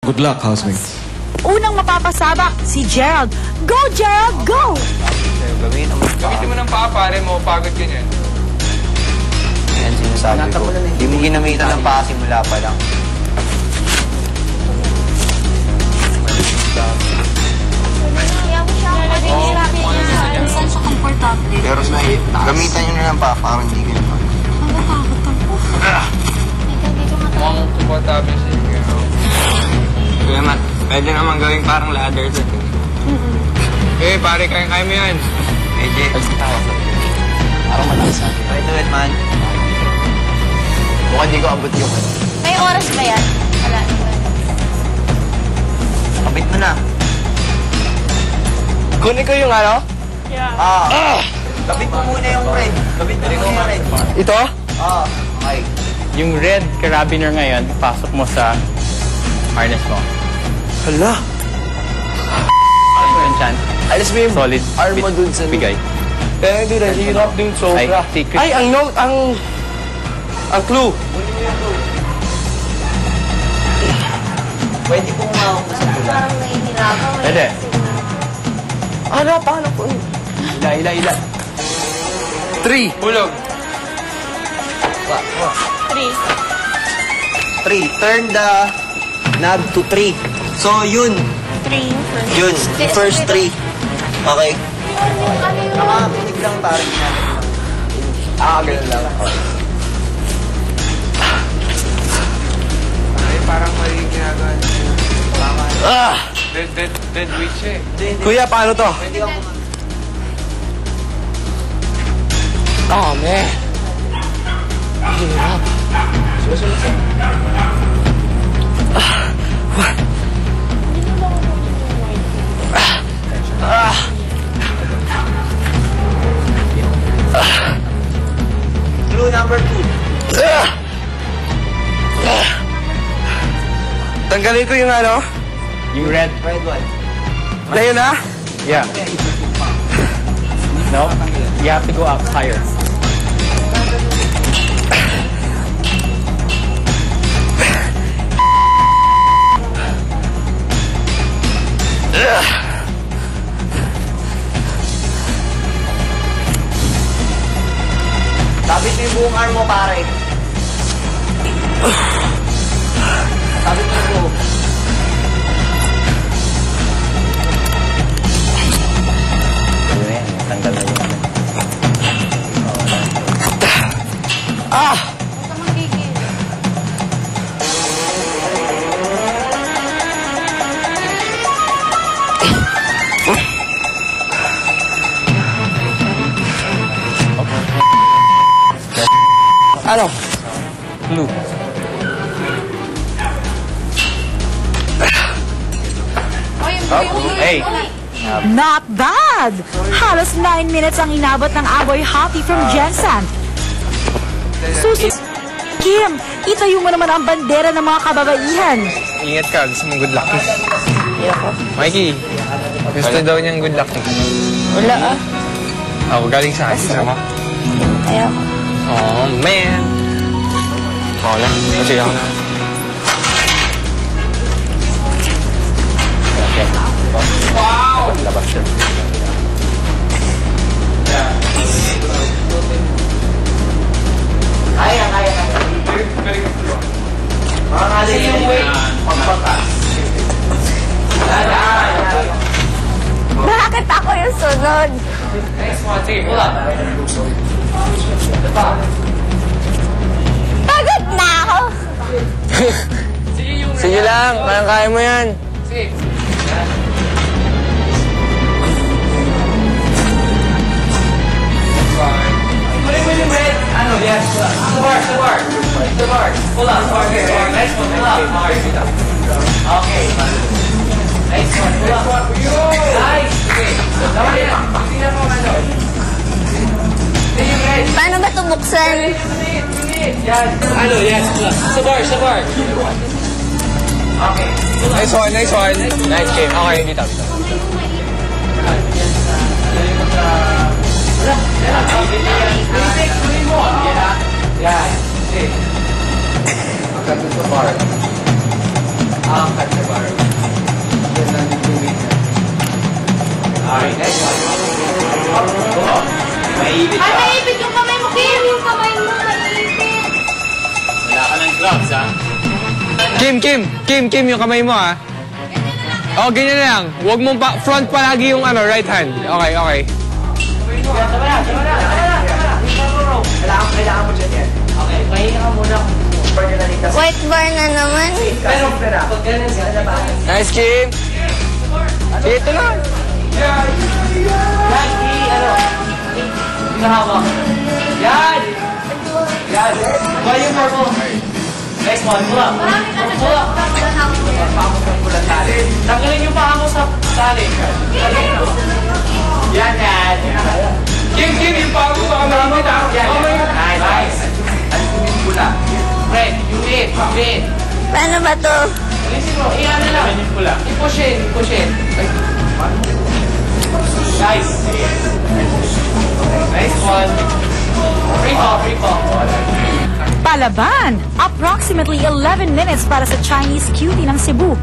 Good luck, housemates. Unang mapapasabak, si Gerald. Go, Gerald, go! Gamitin mo ng paa, pare mo, pagod ganyan. Ayan sinasabi ko. Hindi mo ginamitan ng paa simula pa lang. Minsan siya komportable. Pero gamitan nyo na ng paa para hindi kayo pa. Natatakot ako. Mukhang komportable siya. Kuya Matt, pwede naman gawing parang ladder to. Eh, pare, kaya mo yan. Medyo. Parang malakas natin. Try to it, man. Mukhang di ko abot yung ano. May oras ba yan? Wala. Kabit mo na. Kunin ko yung ano? Kabit mo muna yung red. Kabit mo muna yung red. Ito? Okay. Yung red carabiner ngayon, pasok mo sa harness mo. Hala. Ano yun, Chan? Alis mo yung Solid arm mo dun sa... bigay. Kaya hindi, nahihirap dun sobra. Ay, secret. Ay, ang note, ang clue. Pwede kong umawak mo sa tula. Parang nahihirapan. Pwede. Ano, paano po? Ila. 3. Hulog. 3. Turn the knob to 3. So, yun. 3 first. Yun. Yung first 3. Okay. Nakakinig lang parang ginagawa. Ganun lang. Ay, parang mali yung ginagawa niya. Tama. Dead weight siya eh. Kuya, paano to? Pwede ako Oh, man. Hirap. Clue number 2. Tanggalin ko yung ano? Yung red. Red one. Ngayon na? Yeah. No? You have to go up higher. Sabit mo yung buong arm mo, pare. Sabit mo yung buong. Ano yan? Tanggal na yun. Basta magigil. Ano? Blue. Hey. Not bad! Halos 9 minutes ang inabot ng aboy hati from Jensen. Susunod, Kim, itayo mo naman ang bandera ng mga kababaihan. Ingat ka, gusto mong good luck. Mikey, gusto daw niyang good luck. Wala Galing sa akin. Sama. Ayaw ko. Oh, man. Wala. Kasi ako na. Labas siya. Kaya. Mga nalin yung weight. Pagpakas. Bakit ako yung sunod? Next one, sige, pull up. Pagod na ako. Sige lang, kaya mo yan. Sige. Kunin mo yung red. Ano, yes. Sa bar. Pull up. Okay. Next one, pull up. Okay. Next one, pull up. Nice. Okay. Lawan yan. Tingnan mo ano. Tingnan yung red. Paano ba tumuksan? Yan. Ano, yes. Sa bar. Okay. Nice one. Nice game. Okay, dito. Yan. Angkat mo sa bar. Angkat sa bar. Kim, yung kamay mo, ha? Oh, ganyan na lang. Huwag mong front palagi yung right hand. Okay. Kailangan mo dyan yan. Okay, pahinga ka muna. White bar na naman. Pero, pag ganun sila na ba? Nice, Kim. Dito lang. Yan, hinahawak. Yan! Why yung purple? Next one, pull up. Pull up. Tanggalin yung paa mo sa tali. Yan. Kim, yung paa mo baka maramit, ha? Nice. Pula. Fred, yung lead. Paano ba to? Alisin mo, iyan na lang. I-push in. Guys. Nice one. Free fall. Palaban! Approximately 11 minutes para sa Chinese cutie ng Cebu.